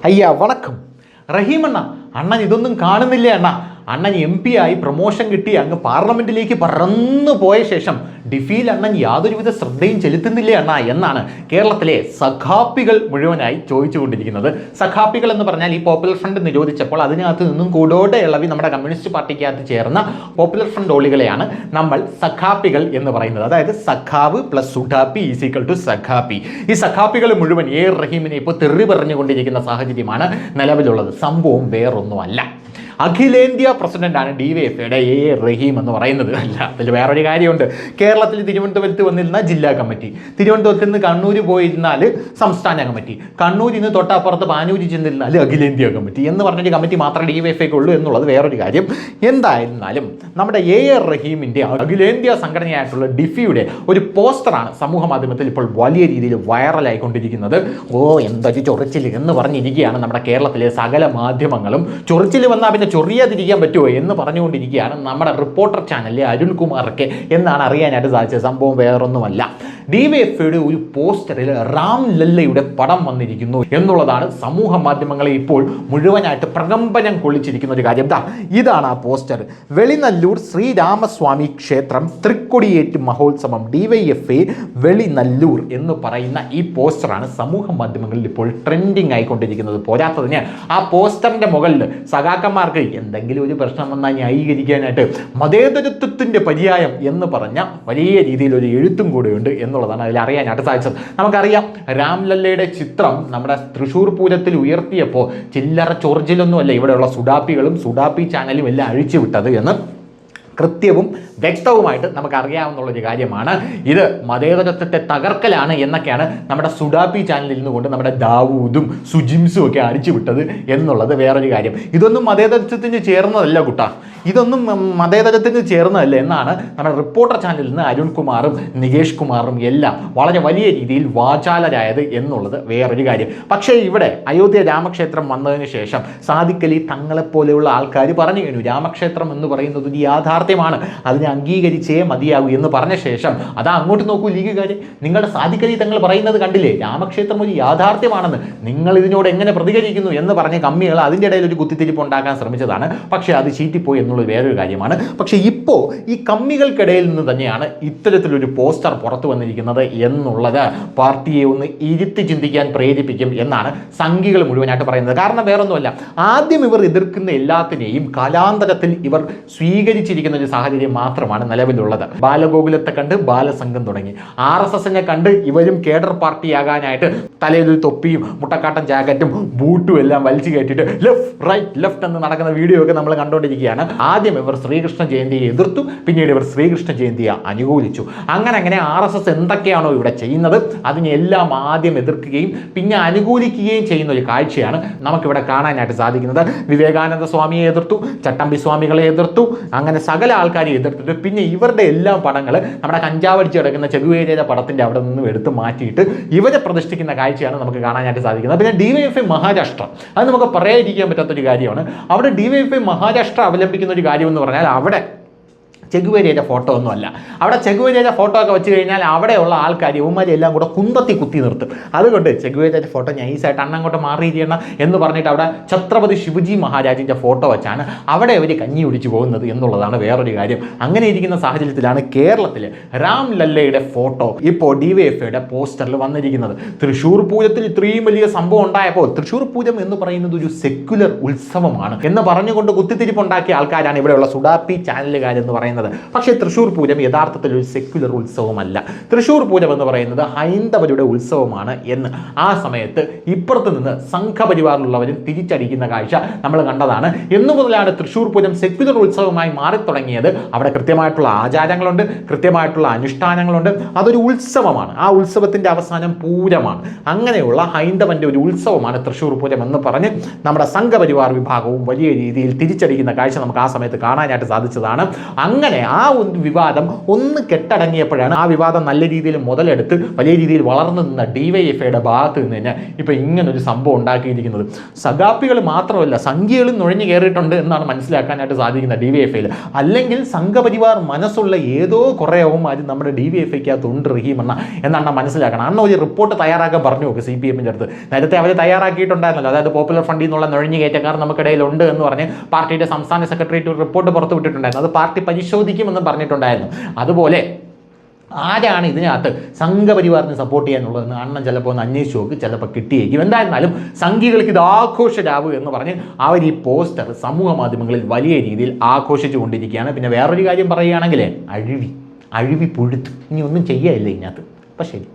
ஐயா வணக்கம். റഹീം അണ്ണൻ ഇതൊന്നും കാണുന്നില്ലേ അണ്ണൻ MP ആയി പ്രൊമോഷൻ കിട്ടി അങ്ങ് പാർലമെന്റിലേക്ക് പറന്നു പോയ ശേഷം ഡിഫിയിൽ അണ്ണൻ യാതൊരുവിധ ശ്രദ്ധയും ചെലുത്തുന്നില്ലേ എന്നാണ് കേരളത്തിലെ സഖാപ്പികൾ മുഴുവനായി ചോദിച്ചുകൊണ്ടിരിക്കുന്നത്. സഖാപ്പികൾ എന്ന് പറഞ്ഞാൽ ഈ പോപ്പുലർ ഫ്രണ്ട് നിരോധിച്ചപ്പോൾ അതിനകത്ത് നിന്നും കൂടോടെ ഇളവി നമ്മുടെ കമ്മ്യൂണിസ്റ്റ് പാർട്ടിക്കകത്ത് ചേർന്ന പോപ്പുലർ ഫ്രണ്ട് ഓളികളെയാണ് നമ്മൾ സഖാപ്പികൾ എന്ന് പറയുന്നത്. അതായത് സഖാവ് പ്ലസ് സുഡാപ്പി ഈസിക്കൽ ടു സഖാപ്പി. ഈ സഖാപ്പികൾ മുഴുവൻ റഹീമിനെ ഇപ്പോൾ തെറി പറഞ്ഞുകൊണ്ടിരിക്കുന്ന സാഹചര്യമാണ് നിലവിലുള്ളത്. സംഭവം വേറൊന്നുമല്ല, അഖിലേന്ത്യാ പ്രസിഡന്റാണ് DYFIയുടെ റഹീം എന്ന് പറയുന്നത്. അല്ല, അതിൽ വേറൊരു കാര്യമുണ്ട്. കേരളത്തിൽ തിരുവനന്തപുരത്ത് വന്നിരുന്ന ജില്ലാ കമ്മിറ്റി, തിരുവനന്തപുരത്ത് നിന്ന് കണ്ണൂർ പോയിരുന്നാൽ സംസ്ഥാന കമ്മിറ്റി, കണ്ണൂരിൽ നിന്ന് തൊട്ടപ്പുറത്ത് പാനൂരിൽ ചെന്നിരുന്നാൽ അഖിലേന്ത്യാ കമ്മിറ്റി എന്ന് പറഞ്ഞൊരു കമ്മിറ്റി മാത്രമേ DYFIക്ക് ഉള്ളൂ എന്നുള്ളത് വേറൊരു കാര്യം. എന്തായിരുന്നാലും നമ്മുടെ റഹീമിൻ്റെ അഖിലേന്ത്യാ സംഘടനയായിട്ടുള്ള ഡിഫിയുടെ ഒരു പോസ്റ്ററാണ് സമൂഹ മാധ്യമത്തിൽ ഇപ്പോൾ വലിയ രീതിയിൽ വൈറലായിക്കൊണ്ടിരിക്കുന്നത്. എന്തൊരു ചൊറിച്ചിൽ എന്ന് പറഞ്ഞിരിക്കുകയാണ് നമ്മുടെ കേരളത്തിലെ സകല മാധ്യമങ്ങളും. ചൊറിച്ചിൽ വന്നാൽ പിന്നെ ചൊറിയാതിരിക്കാൻ പറ്റുമോ എന്ന് പറഞ്ഞുകൊണ്ടിരിക്കുകയാണ് നമ്മുടെ റിപ്പോർട്ടർ ചാനലിലെ അരുൺ കുമാറൊക്കെ എന്നാണ് അറിയാനായിട്ട് സാധിച്ചത്. സംഭവം വേറൊന്നുമല്ല, DYFIയുടെ ഒരു പോസ്റ്ററിൽ റാം ലല്ലയുടെ പടം വന്നിരിക്കുന്നു എന്നുള്ളതാണ് സമൂഹ മാധ്യമങ്ങളെ ഇപ്പോൾ മുഴുവനായിട്ട് പ്രകമ്പനം കൊള്ളിച്ചിരിക്കുന്ന ഒരു കാര്യം. ഇതാണ് ആ പോസ്റ്റർ. വെളിനല്ലൂർ ശ്രീരാമസ്വാമി ക്ഷേത്രം തൃക്കൊടിയേറ്റ് മഹോത്സവം DYFI വെളിനല്ലൂർ എന്ന് പറയുന്ന ഈ പോസ്റ്ററാണ് സമൂഹ മാധ്യമങ്ങളിൽ ഇപ്പോൾ ട്രെൻഡിങ് ആയിക്കൊണ്ടിരിക്കുന്നത്. പോരാത്തതിന് ആ പോസ്റ്ററിന്റെ മുകളിൽ സഖാക്കന്മാർക്ക് എന്തെങ്കിലും ഒരു പ്രശ്നം വന്നാൽ ന്യായീകരിക്കാനായിട്ട് മതേതരത്വത്തിന്റെ പര്യായം എന്ന് പറഞ്ഞ വലിയ രീതിയിൽ ഒരു എഴുത്തും കൂടെയുണ്ട് എന്നുള്ളതാണ് അതിൽ അറിയാനായിട്ട് സാധിച്ചത്. നമുക്കറിയാം, രാംലല്ലയുടെ ചിത്രം നമ്മുടെ തൃശ്ശൂർ പൂരത്തിൽ ഉയർത്തിയപ്പോൾ ചില്ലറ ചൊറിച്ചിലൊന്നുമല്ല ഇവിടെയുള്ള സുഡാപ്പികളും സുഡാപ്പി ചാനലും എല്ലാം അഴിച്ചുവിട്ടത് എന്ന് കൃത്യവും വ്യക്തവുമായിട്ട് നമുക്കറിയാവുന്നുള്ളൊരു കാര്യമാണ്. ഇത് മതേതരത്വത്തെ തകർക്കലാണ് എന്നൊക്കെയാണ് നമ്മുടെ സുഡാപ്പി ചാനലിൽ നിന്നുകൊണ്ട് നമ്മുടെ ദാവൂദും സുജിംസും ഒക്കെ അടിച്ചു വിട്ടത് എന്നുള്ളത് വേറൊരു കാര്യം. ഇതൊന്നും മതേതരത്വത്തിന് ചേർന്നതല്ല കുട്ടാ, ഇതൊന്നും മതേതരത്തിന് ചേർന്നതല്ല എന്നാണ് നമ്മുടെ റിപ്പോർട്ടർ ചാനലിൽ നിന്ന് അരുൺ കുമാറും നികേഷ് കുമാറും എല്ലാം വളരെ വലിയ രീതിയിൽ വാചാലരായത് എന്നുള്ളത് വേറൊരു കാര്യം. പക്ഷേ ഇവിടെ അയോധ്യ രാമക്ഷേത്രം വന്നതിന് ശേഷം സാദിഖ് അലി തങ്ങളെപ്പോലെയുള്ള ആൾക്കാർ പറഞ്ഞു കഴിഞ്ഞു, രാമക്ഷേത്രം എന്ന് പറയുന്നത് ഒരു യാഥാർത്ഥ്യമാണ്, അതിനെ അംഗീകരിച്ചേ മതിയാകൂ എന്ന് പറഞ്ഞ ശേഷം അതാ അങ്ങോട്ട് നോക്കൂ ലീഗുകാർ, നിങ്ങളുടെ സാദിഖ് അലി തങ്ങൾ പറയുന്നത് കണ്ടില്ലേ, രാമക്ഷേത്രം ഒരു യാഥാർത്ഥ്യമാണെന്ന്, നിങ്ങൾ ഇതിനോട് എങ്ങനെ പ്രതികരിക്കുന്നു എന്ന് പറഞ്ഞ കമ്മികൾ അതിൻ്റെ ഇടയിൽ ഒരു കുത്തിത്തിരിപ്പ് ഉണ്ടാക്കാൻ ശ്രമിച്ചതാണ്. പക്ഷേ അത് ചീറ്റിപ്പോയി എന്നുള്ളത് വേറൊരു കാര്യമാണ്. പക്ഷേ ഇപ്പോൾ ഈ കമ്മികൾക്കിടയിൽ നിന്ന് തന്നെയാണ് ഇത്തരത്തിലൊരു പോസ്റ്റർ പുറത്തു വന്നിരിക്കുന്നത് എന്നുള്ളത് പാർട്ടിയെ ഒന്ന് ഇരുത്തി ചിന്തിക്കാൻ പ്രേരിപ്പിക്കും എന്നാണ് സംഘികൾ മുഴുവനായിട്ട് പറയുന്നത്. കാരണം വേറൊന്നുമല്ല, ആദ്യം ഇവർ എതിർക്കുന്ന എല്ലാത്തിനെയും കാലാന്തരത്തിൽ ഇവർ സ്വീകരിച്ചിരിക്കുന്ന ഒരു സാഹചര്യം മാത്രമാണ് നിലവിലുള്ളത്. ബാലഗോകുലത്തെ കണ്ട് ബാലസംഘം തുടങ്ങി, RSSനെ കണ്ട് ഇവരും കേഡർ പാർട്ടിയാകാനായിട്ട് തലയിലൊരു തൊപ്പിയും മുട്ടക്കാട്ടൻ ജാക്കറ്റും ബൂട്ടും എല്ലാം വലിച്ചു കയറ്റിയിട്ട് ലെഫ്റ്റ് എന്ന് നടക്കുന്ന വീഡിയോ ഒക്കെ നമ്മൾ കണ്ടുകൊണ്ടിരിക്കുകയാണ്. ആദ്യം ഇവർ ശ്രീകൃഷ്ണ ജയന്തിയെ എതിർത്തു, പിന്നീട് ഇവർ ശ്രീകൃഷ്ണ ജയന്തിയെ അനുകൂലിച്ചു. അങ്ങനെ RSS എന്തൊക്കെയാണോ ഇവിടെ ചെയ്യുന്നത് അതിനെല്ലാം ആദ്യം എതിർക്കുകയും പിന്നെ അനുകൂലിക്കുകയും ചെയ്യുന്ന ഒരു കാഴ്ചയാണ് നമുക്കിവിടെ കാണാനായിട്ട് സാധിക്കുന്നത്. വിവേകാനന്ദ സ്വാമിയെ എതിർത്തു, ചട്ടമ്പി സ്വാമികളെ എതിർത്തു, അങ്ങനെ സകല ആൾക്കാരെ എതിർത്തിട്ട് പിന്നെ ഇവരുടെ എല്ലാ പടങ്ങൾ നമ്മുടെ കഞ്ചാവടിച്ച് കിടക്കുന്ന ചെഗുവേരയുടെ പടത്തിൻ്റെ അവിടെ നിന്നും എടുത്ത് മാറ്റിയിട്ട് ഇവരെ പ്രതിഷ്ഠിക്കുന്ന കാഴ്ചയാണ് നമുക്ക് കാണാനായിട്ട് സാധിക്കുന്നത്. പിന്നെ DYFI മഹാരാഷ്ട്ര, അത് നമുക്ക് പറയാതിരിക്കാൻ പറ്റാത്തൊരു കാര്യമാണ്. അവിടെ DYFI മഹാരാഷ്ട്ര അവലംബിക്കുന്ന ഒരു കാര്യം എന്ന് പറഞ്ഞാൽ അവിടെ ചെഗുവേരയുടെ ഫോട്ടോ ഒന്നുമല്ല. അവിടെ ചെഗുവേരയുടെ ഫോട്ടോ ഒക്കെ വെച്ച് കഴിഞ്ഞാൽ അവിടെയുള്ള ആൾക്കാർ ഇവന്മാരെ എല്ലാം കൂടെ കുന്തത്തി കുത്തി നിർത്തും. അതുകൊണ്ട് ചെഗുവേരയുടെ ഫോട്ടോ നൈസായിട്ട് അണ്ണങ്ങോട്ട് മാറിയിരിക്കണം എന്ന് പറഞ്ഞിട്ട് അവിടെ ഛത്രപതി ശിവജി മഹാരാജിൻ്റെ ഫോട്ടോ വെച്ചാണ് അവിടെ അവർ കഞ്ഞി ഒടിച്ചു പോകുന്നത് എന്നുള്ളതാണ് വേറൊരു കാര്യം. അങ്ങനെ ഇരിക്കുന്ന സാഹചര്യത്തിലാണ് കേരളത്തിൽ റാം ലല്ലയുടെ ഫോട്ടോ ഇപ്പോൾ DYFIയുടെ പോസ്റ്ററിൽ വന്നിരിക്കുന്നത്. തൃശ്ശൂർ പൂരത്തിൽ ഇത്രയും വലിയ സംഭവം ഉണ്ടായപ്പോൾ തൃശ്ശൂർ പൂരം എന്ന് പറയുന്നത് ഒരു സെക്യുലർ ഉത്സവമാണ് എന്ന് പറഞ്ഞുകൊണ്ട് കുത്തിത്തിരിപ്പുണ്ടാക്കിയ ആൾക്കാരാണ് ഇവിടെയുള്ള സുഡാപ്പി ചാനലുകാരെന്ന് പറയുന്നത്. പക്ഷേ തൃശ്ശൂർ പൂരം യഥാർത്ഥത്തിൽ ഒരു സെക്യുലർ ഉത്സവമല്ല. തൃശ്ശൂർ പൂരം എന്ന് പറയുന്നത് ഹൈന്ദവരുടെ ഉത്സവമാണ് എന്ന് ആ സമയത്ത് ഇപ്പുറത്ത് നിന്ന് സംഘപരിവാറിലുള്ളവരും തിരിച്ചടിക്കുന്ന കാഴ്ച നമ്മൾ കണ്ടതാണ്. എന്നു മുതലാണ് തൃശ്ശൂർ പൂരം സെക്യുലർ ഉത്സവമായി മാറിത്തുടങ്ങിയത്. അവിടെ കൃത്യമായിട്ടുള്ള ആചാരങ്ങളുണ്ട്, കൃത്യമായിട്ടുള്ള അനുഷ്ഠാനങ്ങളുണ്ട്, അതൊരു ഉത്സവമാണ്. ആ ഉത്സവത്തിൻ്റെ അവസാനം പൂരമാണ്. അങ്ങനെയുള്ള ഹൈന്ദവന്റെ ഒരു ഉത്സവമാണ് തൃശ്ശൂർ പൂരം എന്ന് പറഞ്ഞ് നമ്മുടെ സംഘപരിവാർ വിഭാഗവും വലിയ രീതിയിൽ തിരിച്ചടിക്കുന്ന കാഴ്ച നമുക്ക് ആ സമയത്ത് കാണാനായിട്ട് സാധിച്ചതാണ്. അങ്ങനെ അങ്ങനെ ആ ഒരു വിവാദം ഒന്ന് കെട്ടടങ്ങിയപ്പോഴാണ് ആ വിവാദം നല്ല രീതിയിൽ മുതലെടുത്ത് വലിയ രീതിയിൽ വളർന്നു നിന്ന ഡിവൈഎഫ്ഐയുടെ ഭാഗത്ത് നിന്ന് തന്നെ ഇപ്പം ഇങ്ങനൊരു സംഭവം ഉണ്ടാക്കിയിരിക്കുന്നത്. സഖാപ്പികൾ മാത്രമല്ല, സംഘികളും നുഴഞ്ഞു കയറിയിട്ടുണ്ട് എന്നാണ് മനസ്സിലാക്കാനായിട്ട് സാധിക്കുന്നത് ഡിവൈഎഫ്ഐയിൽ. അല്ലെങ്കിൽ സംഘപരിവാർ മനസ്സുള്ള ഏതോ കുറേ അവന്മാർ നമ്മുടെ ഡിവൈഎഫ്ഐക്കകത്തുണ്ട് റഹീമണ്ണ എന്നാണ് മനസ്സിലാക്കണം. അന്ന് ഒരു റിപ്പോർട്ട് തയ്യാറാക്കാൻ പറഞ്ഞു നോക്ക് CPM-ൻ്റെ അടുത്ത്. നേരത്തെ അവർ തയ്യാറാക്കിയിട്ടുണ്ടായിരുന്നല്ലോ, അതായത് പോപ്പുലർ ഫണ്ടിൽ നിന്നുള്ള നുഴഞ്ഞു കയറ്റക്കാർ നമുക്കിടയിലുണ്ട് എന്ന് പറഞ്ഞ് പാർട്ടിയുടെ സംസ്ഥാന സെക്രട്ടേറിയറ്റ് ഒരു റിപ്പോർട്ട് പുറത്തു വിട്ടിട്ടുണ്ടായിരുന്നു. അത് പാർട്ടി പരിശോധിക്കുമെന്ന് പറഞ്ഞിട്ടുണ്ടായിരുന്നു. അതുപോലെ ആരാണ് ഇതിനകത്ത് സംഘപരിവാറിന് സപ്പോർട്ട് ചെയ്യാനുള്ളതെന്ന് അണ്ണൻ ചിലപ്പോൾ ഒന്ന് അന്വേഷിച്ച് നോക്ക്, ചിലപ്പോൾ കിട്ടിയേക്കും. എന്തായിരുന്നാലും സംഘികൾക്ക് ഇത് ആഘോഷരാവ് എന്ന് പറഞ്ഞ് അവർ ഈ പോസ്റ്റർ സമൂഹ മാധ്യമങ്ങളിൽ വലിയ രീതിയിൽ ആഘോഷിച്ചു കൊണ്ടിരിക്കുകയാണ്. പിന്നെ വേറൊരു കാര്യം പറയുകയാണെങ്കിൽ അഴിവി പുഴുത്തു, ഇനി ഒന്നും ചെയ്യാനില്ല ഇതിനകത്ത്. അപ്പം ശരി.